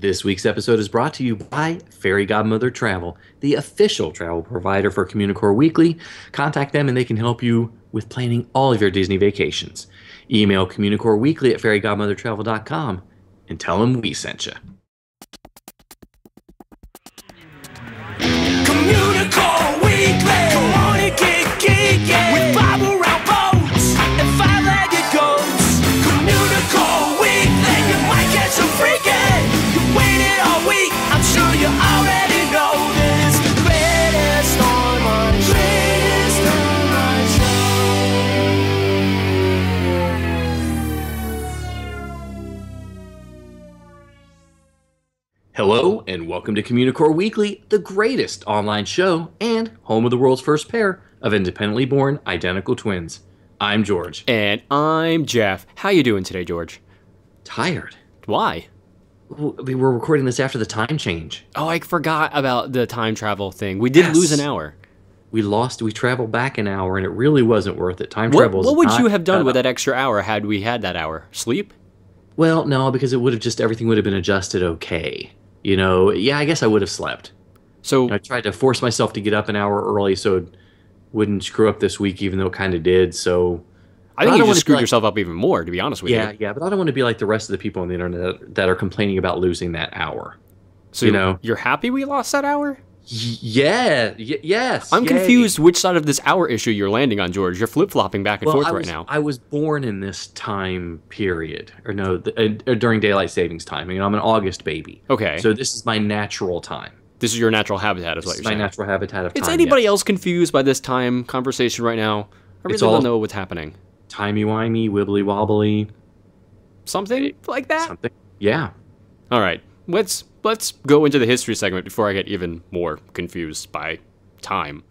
This week's episode is brought to you by Fairy Godmother Travel, the official travel provider for Communicore Weekly. Contact them and they can help you with planning all of your Disney vacations. Email CommunicoreWeekly at fairygodmothertravel.com and tell them we sent you. Communicore Weekly, come on and get geeky with Bob around boats and five-legged goats. Communicore Weekly, you might get some freaky. You waited all week, I'm sure you already know this. Greatest online show. Hello and welcome to Communicore Weekly, the greatest online show and home of the world's first pair of independently born identical twins. I'm George. And I'm Jeff. How you doing today, George? Tired. Why? We were recording this after the time change. Oh, I forgot about the time travel thing. We did lose an hour. We traveled back an hour and it really wasn't worth it. Time travel. What would you have done with that extra hour had we had that hour? Sleep? Well, no, because it would have everything would have been adjusted okay. You know, yeah, I guess I would have slept. So I tried to force myself to get up an hour early so it wouldn't screw up this week, even though it kind of did. So I think you just screwed yourself up even more, to be honest with you. Yeah, but I don't want to be like the rest of the people on the internet that are complaining about losing that hour. So you're happy we lost that hour? Yes. I'm confused which side of this hour issue you're landing on, George. You're flip-flopping back and forth right now. I was born in this time period, or no, during daylight savings time. I'm an August baby. Okay. So this is my natural time. This is your natural habitat, is what you're saying. My natural habitat of time. Is anybody else confused by this time conversation right now? I really don't know what's happening. Timey-wimey, wibbly-wobbly. Something like that? Something. Yeah. All right. Let's go into the history segment before I get even more confused by time.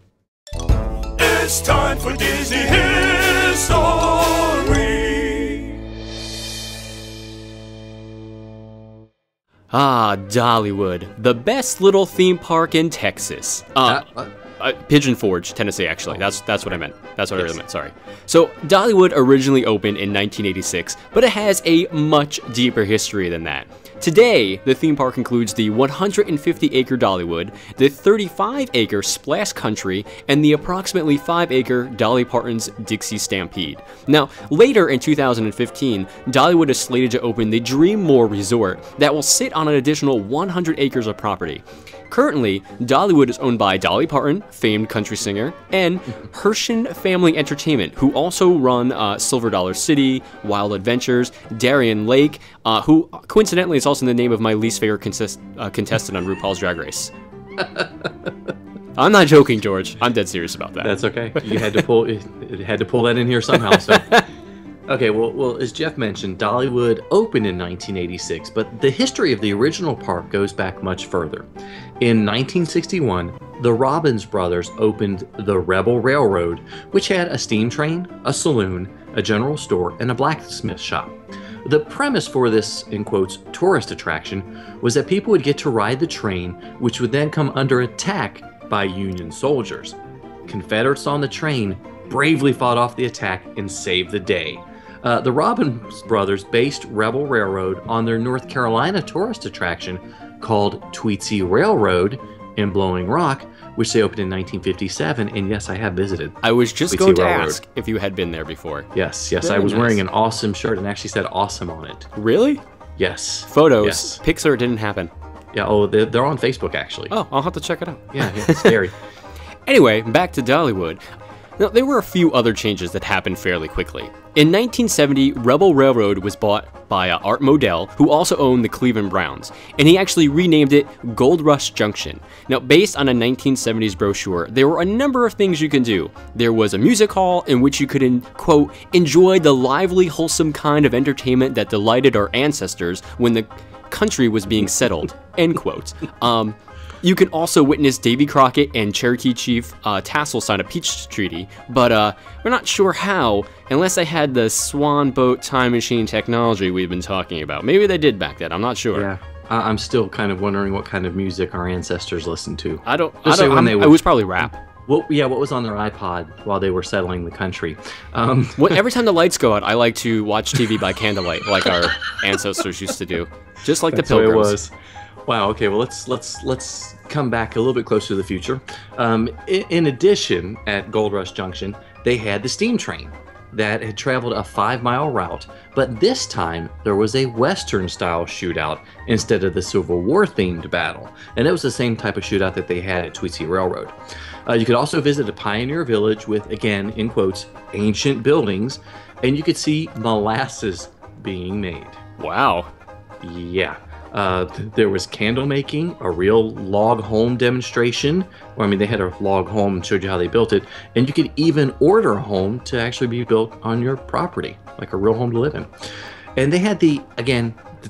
It's time for Disney History. Dollywood, the best little theme park in Texas. Pigeon Forge, Tennessee, actually. That's what I meant. That's what I really meant, sorry. So, Dollywood originally opened in 1986, but it has a much deeper history than that. Today, the theme park includes the 150-acre Dollywood, the 35-acre Splash Country, and the approximately 5-acre Dolly Parton's Dixie Stampede. Now, later in 2015, Dollywood is slated to open the Dreammore Resort that will sit on an additional 100 acres of property. Currently, Dollywood is owned by Dolly Parton, famed country singer, and Hershin Family Entertainment, who also run Silver Dollar City, Wild Adventures, Darien Lake, who coincidentally is also the name of my least favorite contestant on RuPaul's Drag Race. I'm not joking, George. I'm dead serious about that. That's okay. You had to pull that in here somehow. So. Okay, well, as Jeff mentioned, Dollywood opened in 1986, but the history of the original park goes back much further. In 1961, the Robbins brothers opened the Rebel Railroad, which had a steam train, a saloon, a general store, and a blacksmith shop. The premise for this, in quotes, tourist attraction was that people would get to ride the train, which would then come under attack by Union soldiers. Confederates on the train bravely fought off the attack and saved the day. The Robbins brothers based Rebel Railroad on their North Carolina tourist attraction called Tweetsie Railroad in Blowing Rock, which they opened in 1957, and yes, I have visited. I was just going to ask if you had been there before. Yes, I was wearing an awesome shirt and actually said awesome on it. Really? Yes. Photos. Yes. Pixar didn't happen. Yeah, they're on Facebook, actually. Oh, I'll have to check it out. Yeah, it's scary. Anyway, back to Dollywood. Now, there were a few other changes that happened fairly quickly. In 1970, Rebel Railroad was bought by Art Modell, who also owned the Cleveland Browns, and he actually renamed it Gold Rush Junction. Now, based on a 1970s brochure, there were a number of things you can do. There was a music hall in which you could, quote, enjoy the lively, wholesome kind of entertainment that delighted our ancestors when the country was being settled, end quote. You can also witness Davy Crockett and Cherokee Chief Tassel sign a peace treaty, but we're not sure how, unless they had the swan boat time machine technology we've been talking about. Maybe they did back then, I'm not sure. Yeah, I'm still kind of wondering what kind of music our ancestors listened to. It was probably rap. What was on their iPod while they were settling the country? Well, every time the lights go out, I like to watch TV by candlelight, like our ancestors used to do, just like That's the Pilgrims. The way it was. Wow. Okay. Well, let's come back a little bit closer to the future. In addition, at Gold Rush Junction, they had the steam train that had traveled a 5-mile route, but this time there was a Western-style shootout instead of the Civil War-themed battle, and it was the same type of shootout that they had at Tweetsie Railroad. You could also visit a pioneer village with, again, in quotes, ancient buildings, and you could see molasses being made. Wow. Yeah. There was candle making, a real log home demonstration. They had a log home and showed you how they built it. And you could even order a home to actually be built on your property, like a real home to live in. And they had the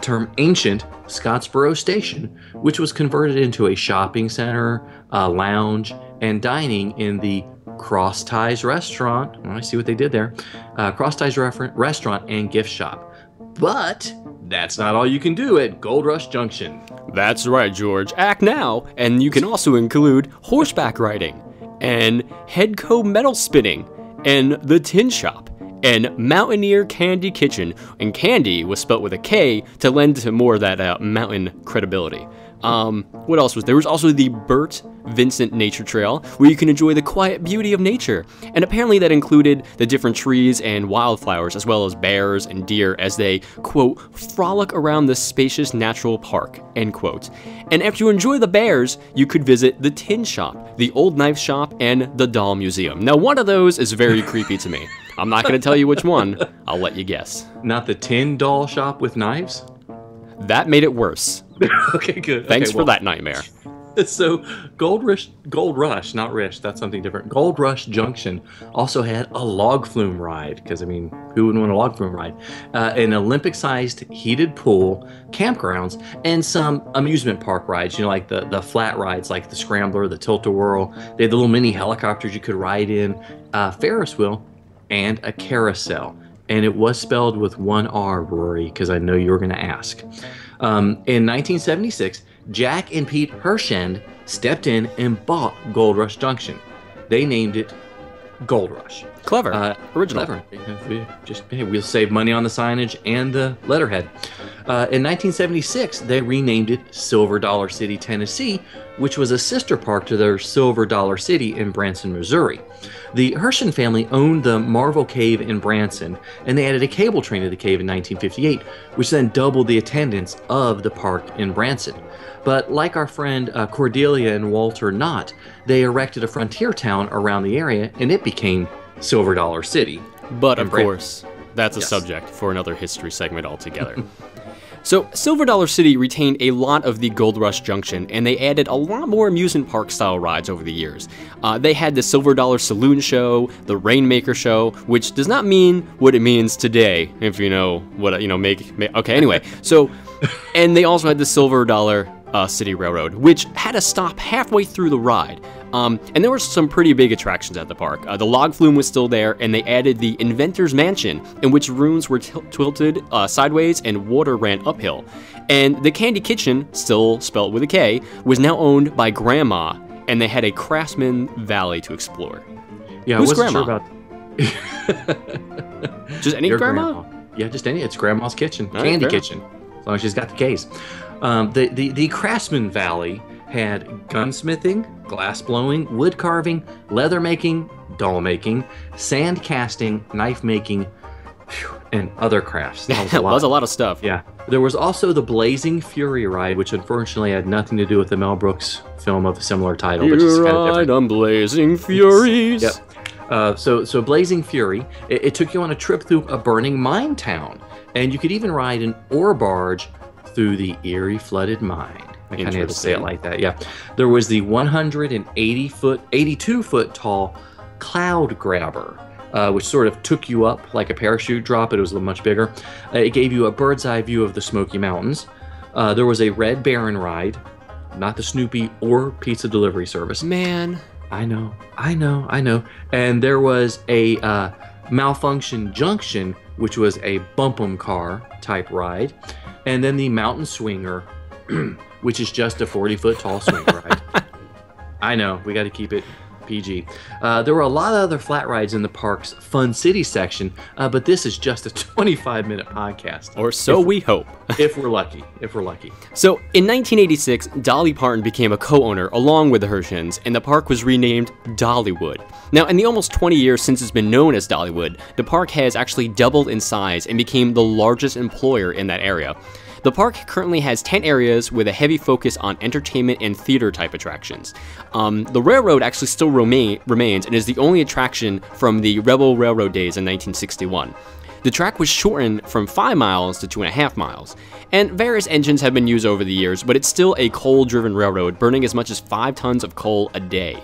term ancient Scottsboro Station, which was converted into a shopping center, a lounge, and dining in the Cross Ties Restaurant. I see what they did there. Cross Ties Restaurant and gift shop. But that's not all you can do at Gold Rush Junction. That's right, George. Act now, and you can also include horseback riding, and Headco metal spinning, and the tin shop, and Mountaineer Candy Kitchen. And candy was spelt with a K to lend to more of that mountain credibility. What else was there? Was also the Burt Vincent Nature Trail, where you can enjoy the quiet beauty of nature. And apparently that included the different trees and wildflowers, as well as bears and deer as they, quote, frolic around the spacious natural park, end quote. And after you enjoy the bears, you could visit the tin shop, the old knife shop, and the doll museum. Now, one of those is very creepy to me. I'm not going to tell you which one. I'll let you guess. Not the tin doll shop with knives? That made it worse. Okay, good. Thanks for that nightmare. So Gold Rush, not Rish, that's something different. Gold Rush Junction also had a log flume ride, because, who wouldn't want a log flume ride? An Olympic-sized heated pool, campgrounds, and some amusement park rides, like the flat rides, like the Scrambler, the Tilt-A-Whirl. They had the little mini helicopters you could ride in, Ferris wheel, and a carousel. And it was spelled with one R, Rory, because I know you were going to ask. In 1976, Jack and Pete Hershend stepped in and bought Gold Rush Junction. They named it Gold Rush. Clever. Original. Clever. We'll save money on the signage and the letterhead. In 1976, they renamed it Silver Dollar City, Tennessee, which was a sister park to their Silver Dollar City in Branson, Missouri. The Hershend family owned the Marvel Cave in Branson, and they added a cable train to the cave in 1958, which then doubled the attendance of the park in Branson. But like our friend Cordelia and Walter Knott, they erected a frontier town around the area, and it became Silver Dollar City. But of course, that's a subject for another history segment altogether. So, Silver Dollar City retained a lot of the Gold Rush Junction, and they added a lot more amusement park style rides over the years. They had the Silver Dollar Saloon Show, the Rainmaker Show, which does not mean what it means today, if you know what, okay, anyway. So, and they also had the Silver Dollar City Railroad, which had to stop halfway through the ride. And there were some pretty big attractions at the park. The log flume was still there, and they added the Inventor's Mansion, in which rooms were tilted sideways and water ran uphill. And the Candy Kitchen, still spelt with a K, was now owned by Grandma, and they had a Craftsman Valley to explore. Yeah, Who's I wasn't Grandma? Sure about... Just any grandma? Yeah, just any. It's Grandma's kitchen, All right, Candy fair. Kitchen, as long as she's got the K's. The Craftsman Valley had gunsmithing, glass blowing, wood carving, leather making, doll making, sand casting, knife making, and other crafts. That was a lot of stuff. Yeah. There was also the Blazing Fury ride, which unfortunately had nothing to do with the Mel Brooks film of a similar title. But just kind of different. On Blazing Furies. Yep. So Blazing Fury, it took you on a trip through a burning mine town, and you could even ride an ore barge through the Erie flooded mine. I kind of had to say it like that, yeah. There was the 82-foot tall Cloud Grabber, which sort of took you up like a parachute drop, but it was a little much bigger. It gave you a bird's eye view of the Smoky Mountains. There was a Red Baron ride, not the Snoopy or pizza delivery service. Man. I know. And there was a Malfunction Junction, which was a bump-em car type ride. And then the Mountain Swinger, which is just a 40-foot tall swing ride. I know, we got to keep it PG. There were a lot of other flat rides in the park's Fun City section, but this is just a 25-minute podcast. Or so we hope. If we're lucky. If we're lucky. So, in 1986, Dolly Parton became a co-owner along with the Hershans, and the park was renamed Dollywood. Now, in the almost 20 years since it's been known as Dollywood, the park has actually doubled in size and became the largest employer in that area. The park currently has 10 areas with a heavy focus on entertainment and theater type attractions. The railroad actually still remains and is the only attraction from the Rebel Railroad days in 1961. The track was shortened from 5 miles to 2.5 miles, and various engines have been used over the years, but it's still a coal-driven railroad, burning as much as 5 tons of coal a day.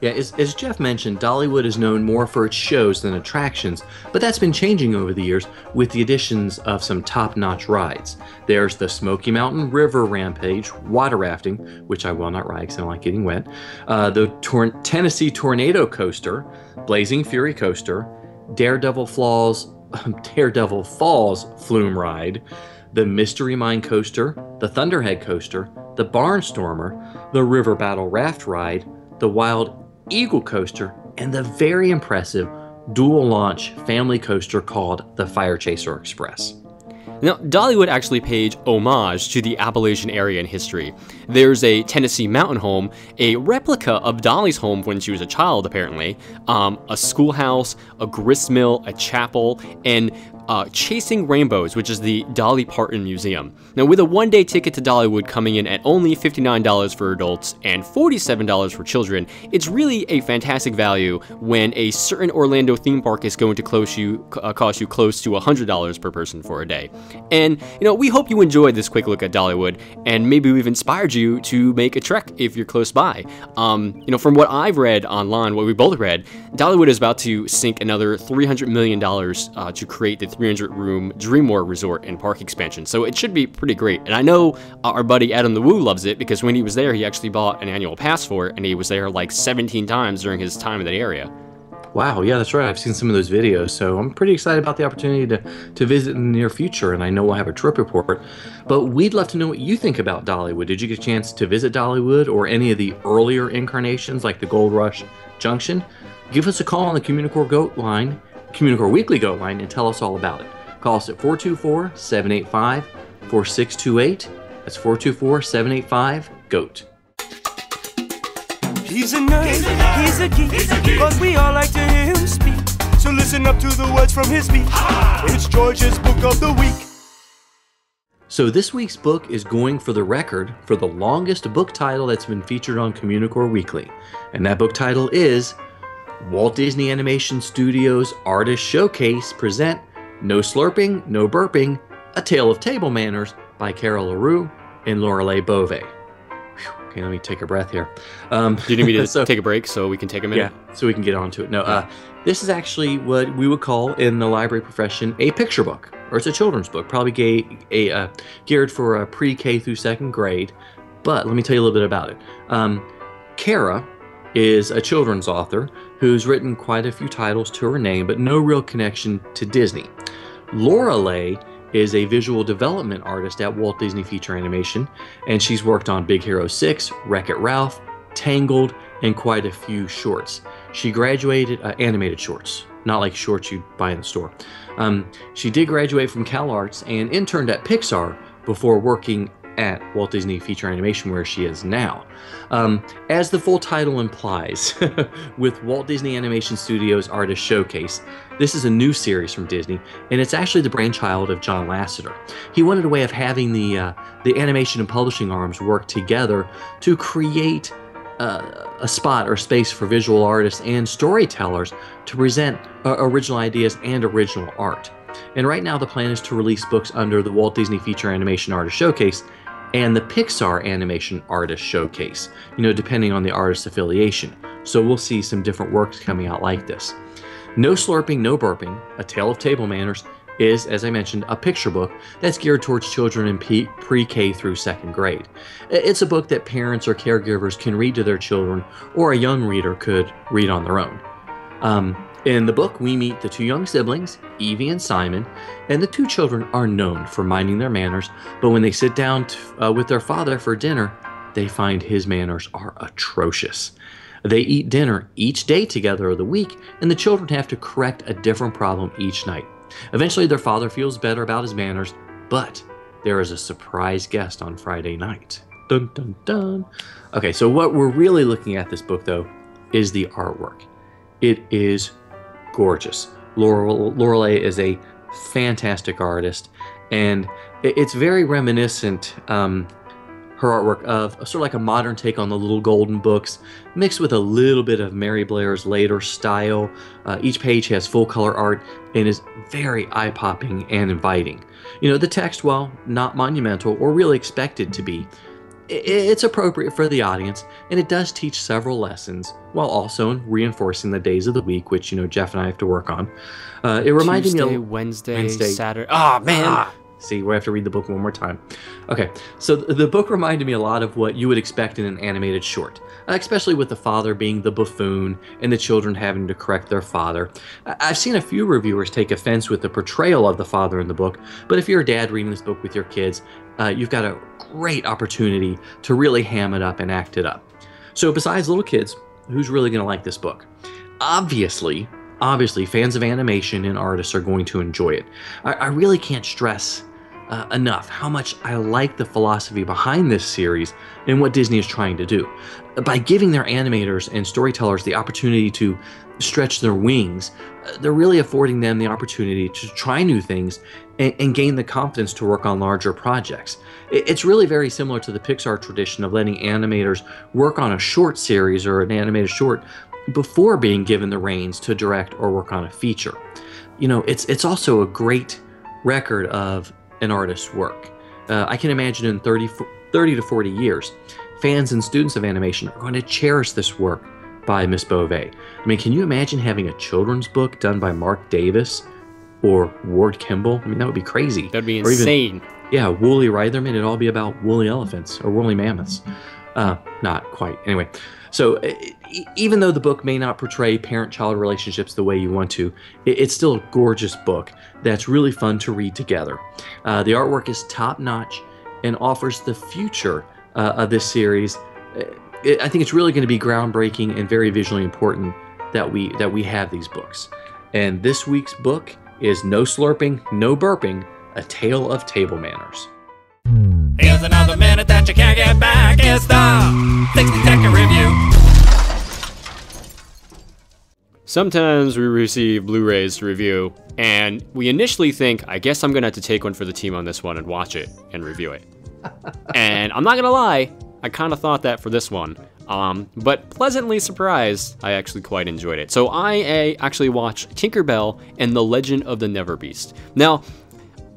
Yeah, as Jeff mentioned, Dollywood is known more for its shows than attractions, but that's been changing over the years with the additions of some top-notch rides. There's the Smoky Mountain River Rampage, water rafting, which I will not ride because I don't like getting wet, the Tennessee Tornado Coaster, Blazing Fury Coaster, Daredevil Falls Flume Ride, the Mystery Mine Coaster, the Thunderhead Coaster, the Barnstormer, the River Battle Raft Ride, the Wild Eagle Coaster, and the very impressive dual-launch family coaster called the Fire Chaser Express. Now, Dollywood actually paid homage to the Appalachian area in history. There's a Tennessee mountain home, a replica of Dolly's home when she was a child, apparently, a schoolhouse, a gristmill, a chapel, and Chasing Rainbows, which is the Dolly Parton Museum. Now, with a one-day ticket to Dollywood coming in at only $59 for adults and $47 for children, it's really a fantastic value when a certain Orlando theme park is going to cost you close to $100 per person for a day. And, we hope you enjoyed this quick look at Dollywood, and maybe we've inspired you to make a trek if you're close by. From what I've read online, what we both read, Dollywood is about to sink another $300 million to create the 300-room Dreamworld Resort and park expansion, so it should be pretty great. And I know our buddy Adam the Woo loves it because when he was there, he actually bought an annual pass for it, and he was there like 17 times during his time in that area. Wow, yeah, that's right. I've seen some of those videos, so I'm pretty excited about the opportunity to visit in the near future, and I know we'll have a trip report. But we'd love to know what you think about Dollywood. Did you get a chance to visit Dollywood or any of the earlier incarnations like the Gold Rush Junction? Give us a call on the Communicore Weekly Goat Line, and tell us all about it. Call us at 424-785-4628. That's 424-785-GOAT. He's a nerd, he's a geek, but we all like to hear him speak. So listen up to the words from his beat. It's George's Book of the Week. So this week's book is going for the record for the longest book title that's been featured on Communicore Weekly. And that book title is Walt Disney Animation Studios Artist Showcase present No Slurping, No Burping, A Tale of Table Manners by Carol LaRue and Lorelei Bove. Okay, let me take a breath here. Do you need me to take a break so we can take a minute? Yeah, so we can get on to it. No, this is actually what we would call in the library profession a picture book, or it's a children's book, probably geared for a pre-K through second grade. But let me tell you a little bit about it. Kara is a children's author who's written quite a few titles to her name, but no real connection to Disney. Lorelei is a visual development artist at Walt Disney Feature Animation, and she's worked on Big Hero 6, Wreck-It Ralph, Tangled, and quite a few shorts. She graduated, animated shorts, not like shorts you'd buy in the store. She did graduate from CalArts and interned at Pixar before working at Walt Disney Feature Animation, where she is now. As the full title implies, with Walt Disney Animation Studios Artist Showcase, this is a new series from Disney, and it's actually the brainchild of John Lasseter. He wanted a way of having the animation and publishing arms work together to create a spot or space for visual artists and storytellers to present original ideas and original art. And right now the plan is to release books under the Walt Disney Feature Animation Artist Showcase and the Pixar Animation Artist Showcase, depending on the artist's affiliation. So we'll see some different works coming out like this. No Slurping, No Burping, A Tale of Table Manners is, as I mentioned, a picture book that's geared towards children in pre-K through second grade. It's a book that parents or caregivers can read to their children, or a young reader could read on their own. In the book, we meet the two young siblings, Evie and Simon, and the two children are known for minding their manners, but when they sit down with their father for dinner, they find his manners are atrocious. They eat dinner each day together of the week, and the children have to correct a different problem each night. Eventually, their father feels better about his manners, but there is a surprise guest on Friday night. Dun, dun, dun. Okay, so what we're really looking at this book, though, is the artwork. It is gorgeous. Lorelei is a fantastic artist, and it's very reminiscent, her artwork, of sort of like a modern take on the Little Golden Books, mixed with a little bit of Mary Blair's later style. Each page has full color art and is very eye-popping and inviting. The text, while not monumental or really expected to be, it's appropriate for the audience, and it does teach several lessons while also reinforcing the days of the week, which Jeff and I have to work on. It reminded Tuesday, me of Wednesday, Saturday. Oh man! See, we have to read the book one more time. Okay, so the book reminded me a lot of what you would expect in an animated short, especially with the father being the buffoon and the children having to correct their father. I've seen a few reviewers take offense with the portrayal of the father in the book, but if you're a dad reading this book with your kids, you've got a great opportunity to really ham it up and act it up. So besides little kids, who's really going to like this book? Obviously, fans of animation and artists are going to enjoy it. I really can't stress enough how much I like the philosophy behind this series and what Disney is trying to do. By giving their animators and storytellers the opportunity to stretch their wings, they're really affording them the opportunity to try new things and gain the confidence to work on larger projects. It's really very similar to the Pixar tradition of letting animators work on a short series or an animated short before being given the reins to direct or work on a feature. It's also a great record of an artist's work. I can imagine in 30 to 40 years, fans and students of animation are going to cherish this work by Miss Beauvais. I mean, can you imagine having a children's book done by Mark Davis or Ward Kimball? I mean, that would be crazy. That'd be insane. Woolly Reitherman, it'd all be about woolly elephants or woolly mammoths. Not quite. Anyway, so even though the book may not portray parent-child relationships the way you want to, it's still a gorgeous book that's really fun to read together. The artwork is top-notch and offers the future of this series. I think it's really going to be groundbreaking and very visually important that we have these books. And this week's book is No Slurping, No Burping, A Tale of Table Manners. Here's another minute that you can't get back. It's the 60-second review. Sometimes we receive Blu-rays to review, and we initially think, I guess I'm going to have to take one for the team on this one and watch it and review it. And I'm not going to lie, I kind of thought that for this one. But pleasantly surprised, I actually quite enjoyed it. So I actually watched Tinkerbell and the Legend of the Neverbeast. Now,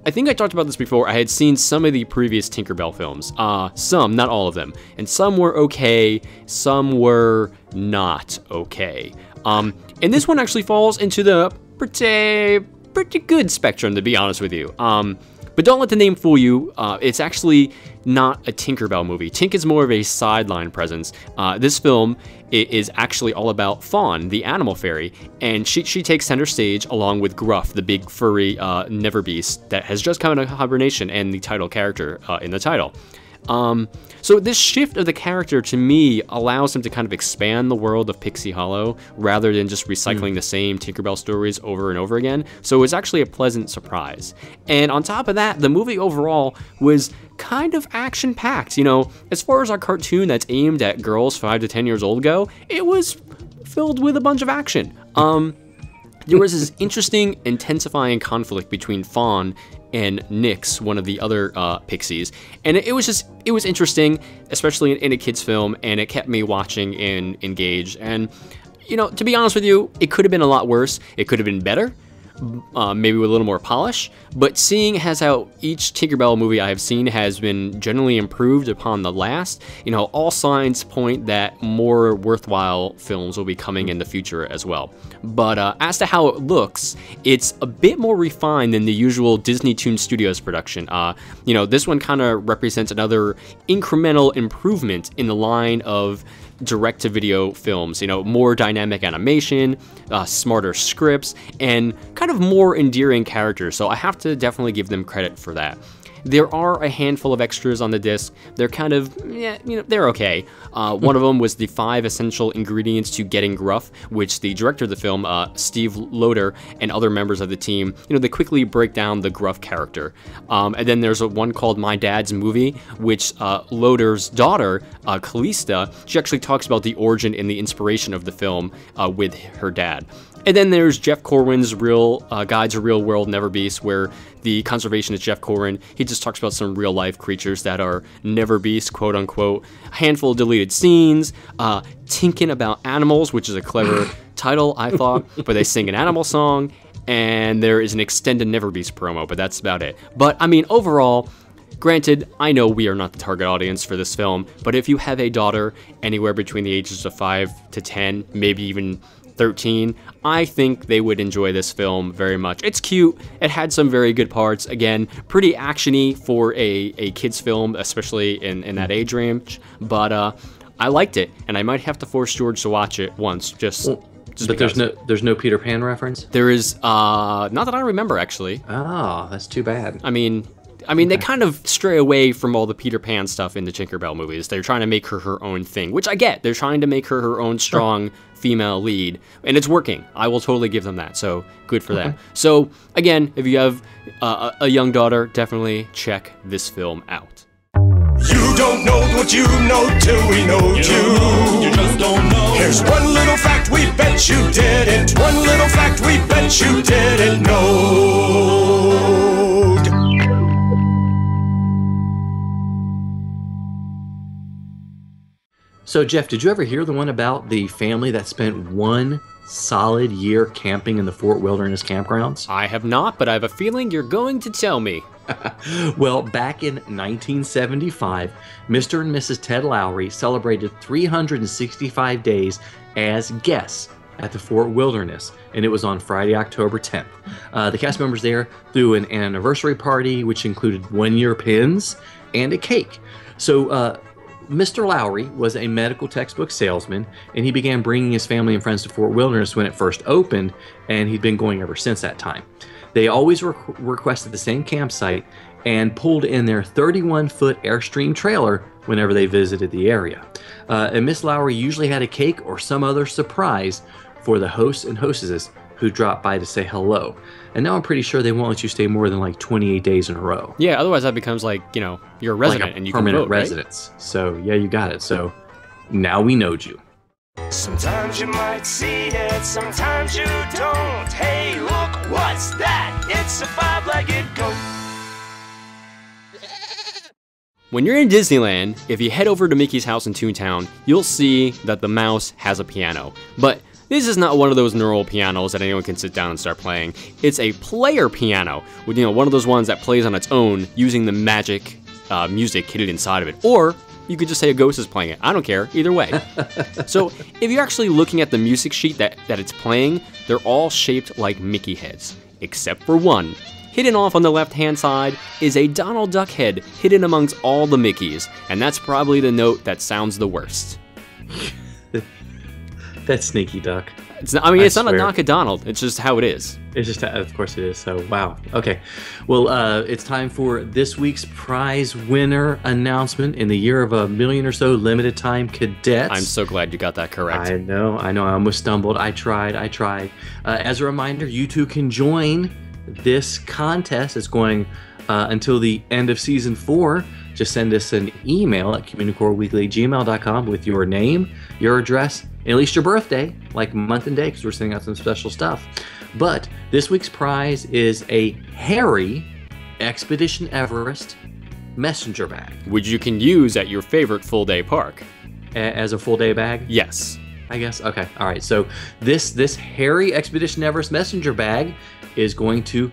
I think I talked about this before. I had seen some of the previous Tinkerbell films. Some, not all of them. And some were okay, some were not okay. And this one actually falls into the pretty good spectrum, to be honest with you. But don't let the name fool you. It's actually not a Tinkerbell movie. Tink is more of a sideline presence. This film is actually all about Fawn, the animal fairy, and she takes center stage along with Gruff, the big furry Neverbeast that has just come out of hibernation and the title character in the title. So this shift of the character, to me, allows him to kind of expand the world of Pixie Hollow rather than just recycling the same Tinkerbell stories over and over again. So it was actually a pleasant surprise. And on top of that, the movie overall was kind of action-packed. As far as our cartoon that's aimed at girls 5 to 10 years old go, it was filled with a bunch of action. There was this interesting, intensifying conflict between Fawn and Nyx, one of the other pixies, and it was interesting, especially in a kid's film, and it kept me watching and engaged. And to be honest with you, it could have been a lot worse. It could have been better, maybe with a little more polish. But seeing as how each Tinkerbell movie I have seen has been generally improved upon the last, all signs point that more worthwhile films will be coming in the future as well. But as to how it looks, it's a bit more refined than the usual Disney Toon Studios production. This one kind of represents another incremental improvement in the line of direct-to-video films, more dynamic animation, smarter scripts, and kind of more endearing characters, so I have to definitely give them credit for that. There are a handful of extras on the disc. They're kind of, they're okay. One of them was the 5 essential ingredients to getting gruff, which the director of the film, Steve Loader, and other members of the team, they quickly break down the gruff character. And then there's one called My Dad's Movie, which Loader's daughter, Callista, she actually talks about the origin and the inspiration of the film with her dad. And then there's Jeff Corwin's Guide to Real World Never Beasts, where the conservationist Jeff Corwin, he just talks about some real life creatures that are never beasts, quote unquote. A handful of deleted scenes, Tinkin' About Animals, which is a clever title, I thought, but they sing an animal song, and there is an extended Never Beast promo, but that's about it. But I mean, overall, granted, I know we are not the target audience for this film, but if you have a daughter anywhere between the ages of 5 to 10, maybe even 13, I think they would enjoy this film very much. It's cute. It had some very good parts. Again, pretty actiony for a kid's film, especially in that age range. But I liked it, and I might have to force George to watch it once. But there's no Peter Pan reference? There is, not that I remember, actually. Oh, that's too bad. I mean, they kind of stray away from all the Peter Pan stuff in the Tinkerbell movies. They're trying to make her own thing, which I get. They're trying to make her own strong female lead, and it's working. I will totally give them that, so good for them. So, again, if you have a young daughter, definitely check this film out. You don't know what you know till we know you. You just don't know. Here's one little fact we bet you didn't. One little fact we bet you didn't know. So, Jeff, did you ever hear the one about the family that spent 1 solid year camping in the Fort Wilderness campgrounds? I have not, but I have a feeling you're going to tell me. Well, back in 1975, Mr. and Mrs. Ted Lowry celebrated 365 days as guests at the Fort Wilderness, and it was on Friday, October 10th. The cast members there threw an anniversary party, which included 1-year pins and a cake. So, Mr. Lowry was a medical textbook salesman, and he began bringing his family and friends to Fort Wilderness when it first opened, and he'd been going ever since that time. They always requested the same campsite and pulled in their 31-foot Airstream trailer whenever they visited the area. And Miss Lowry usually had a cake or some other surprise for the hosts and hostesses who dropped by to say hello. And now I'm pretty sure they won't let you stay more than like 28 days in a row. Yeah, otherwise that becomes like, you're a resident like and you can vote, permanent residence. Right? So, yeah, you got it. So, now we know you. Sometimes you might see it, sometimes you don't. Hey, look, what's that? It's a 5-legged goat. When you're in Disneyland, if you head over to Mickey's house in Toontown, you'll see that the mouse has a piano. But this is not one of those neural pianos that anyone can sit down and start playing. It's a player piano, with one of those ones that plays on its own using the magic music hidden inside of it. Or you could just say a ghost is playing it. I don't care, either way. So if you're actually looking at the music sheet that it's playing, they're all shaped like Mickey heads, except for one. Hidden off on the left-hand side is a Donald Duck head hidden amongst all the Mickeys, and that's probably the note that sounds the worst. That sneaky duck. It's not a knock at Donald. It's just how it is. It's just, of course it is. So, wow. Okay. Well, it's time for this week's prize winner announcement in the year of a million or so limited time cadets. I'm so glad you got that correct. I know. I almost stumbled. I tried. As a reminder, you too can join this contest. It's going until the end of season 4. Just send us an email at communicoreweekly@gmail.com with your name, your address, and at least your birthday, like month and day, because we're sending out some special stuff. But this week's prize is a hairy Expedition Everest messenger bag. Which you can use at your favorite full-day park. As a full-day bag? Yes. I guess. Okay. All right. So this hairy Expedition Everest messenger bag is going to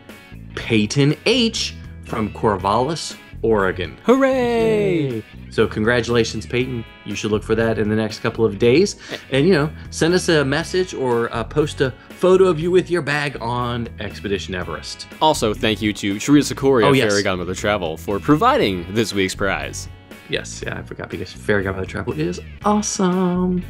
Peyton H. from Corvallis, Oregon. Hooray! Yay. So congratulations, Peyton. You should look for that in the next couple of days. And, send us a message or post a photo of you with your bag on Expedition Everest. Also, thank you to Sharia Sakori of Fairy Godmother Travel for providing this week's prize. Yes, yeah, I forgot because Fairy Godmother Travel is awesome.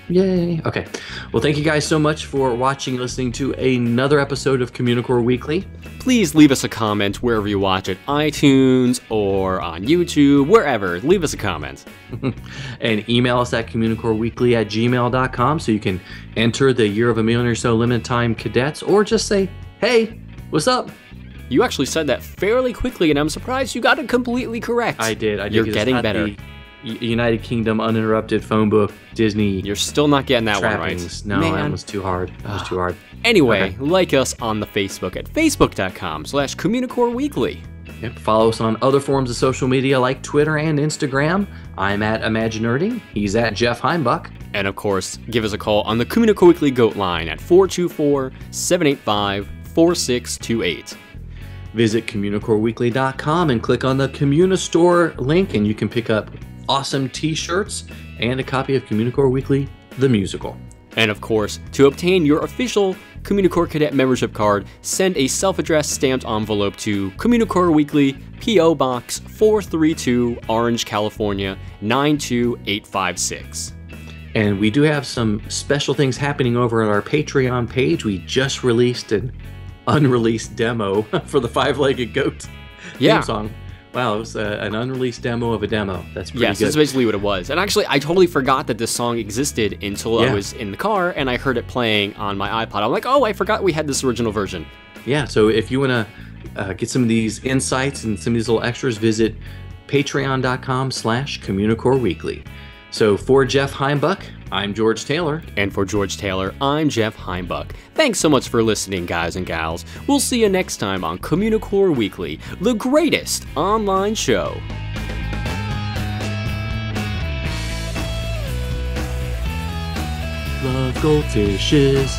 Yay. Okay. Well, thank you guys so much for watching and listening to another episode of Communicore Weekly. Please leave us a comment wherever you watch it, iTunes or on YouTube, wherever. Leave us a comment. And email us at communicoreweekly@gmail.com so you can enter the Year of a Million or So limited time cadets, or just say, hey, what's up? You actually said that fairly quickly, and I'm surprised you got it completely correct. I did. You're getting better. United Kingdom uninterrupted phone book Disney. You're still not getting that trappings. one right. No, that was too hard. Anyway, Okay. like us on the Facebook at facebook.com/Communicore Weekly. Yep. Follow us on other forms of social media like Twitter and Instagram. I'm at Imaginerding. He's at Jeff Heimbuck. And of course, give us a call on the Communicore Weekly Goat line at 424-785-4628. Visit CommunicoreWeekly.com and click on the Communistore link, and you can pick up awesome t-shirts and a copy of Communicore Weekly, the musical. And of course, to obtain your official Communicore Cadet membership card, send a self-addressed stamped envelope to Communicore Weekly, P.O. Box 432, Orange, California, 92856. And we do have some special things happening over at our Patreon page. We just released an unreleased demo for the Five-Legged Goat theme song. Wow, it was an unreleased demo of a demo. That's pretty good. Yes, that's basically what it was. And actually, I totally forgot that this song existed until I was in the car and I heard it playing on my iPod. I'm like, oh, I forgot we had this original version. Yeah, so if you want to get some of these insights and some of these little extras, visit patreon.com/Communicore Weekly. So for Jeff Heimbuck, I'm George Taylor. And for George Taylor, I'm Jeff Heimbuck. Thanks so much for listening, guys and gals. We'll see you next time on Communicore Weekly, the greatest online show. Love goldfishes.